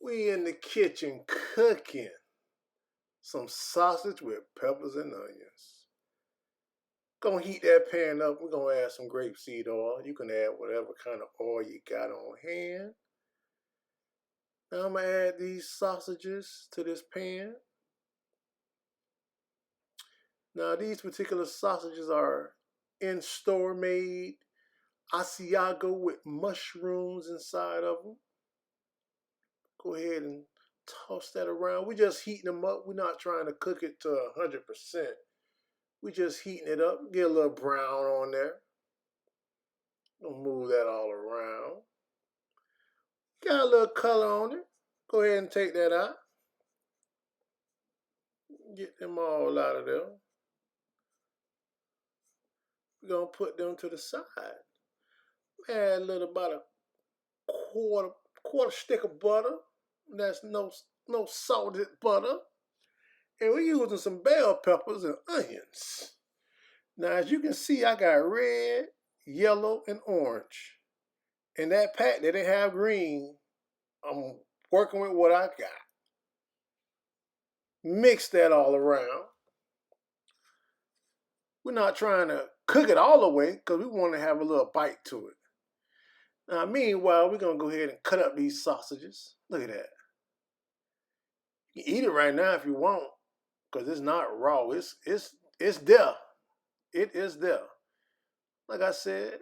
We in the kitchen cooking some sausage with peppers and onions. Gonna heat that pan up. We're gonna add some grapeseed oil. You can add whatever kind of oil you got on hand. Now I'm gonna add these sausages to this pan. Now these particular sausages are in-store made Asiago with mushrooms inside of them. Go ahead and toss that around. We're just heating them up. We're not trying to cook it to 100%. We're just heating it up. Get a little brown on there. Gonna move that all around. Got a little color on it. Go ahead and take that out. Get them all out of there. We're gonna put them to the side. Add a little about a quarter stick of butter. That's no salted butter. And we're using some bell peppers and onions. Now, as you can see, I got red, yellow, and orange. In that pack, they didn't have green. I'm working with what I got. Mix that all around. We're not trying to cook it all the way because we want to have a little bite to it. Now, meanwhile, we're going to go ahead and cut up these sausages. Look at that. You can eat it right now if you want because it's not raw. It's there. It is there. Like I said,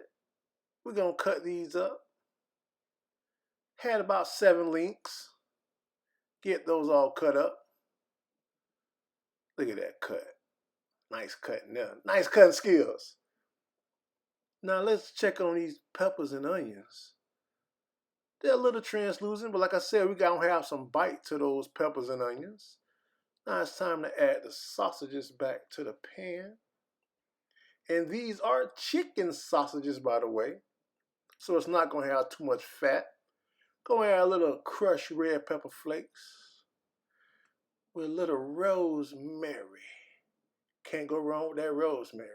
we're going to cut these up. Had about 7 links. Get those all cut up. Look at that cut. Nice cutting there. Nice cutting skills. Now let's check on these peppers and onions. They're a little translucent, but like I said, we gotta have some bite to those peppers and onions. Now it's time to add the sausages back to the pan. And these are chicken sausages, by the way, so it's not gonna have too much fat. Go add a little crushed red pepper flakes with a little rosemary. Can't go wrong with that rosemary.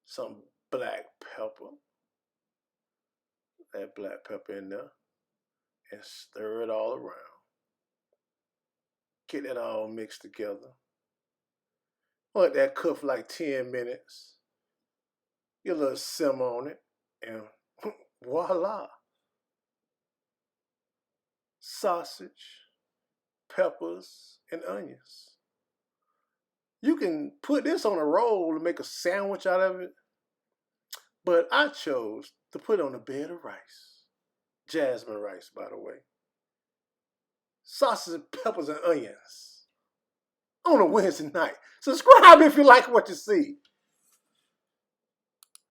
Some black pepper. That black pepper in there. And stir it all around. Get that all mixed together. Let that cook for like 10 minutes. Get a little simmer on it. And voila. Sausage, peppers, and onions. You can put this on a roll and make a sandwich out of it. But I chose to put it on a bed of rice. Jasmine rice, by the way. Sausage, peppers, and onions. On a Wednesday night. Subscribe if you like what you see.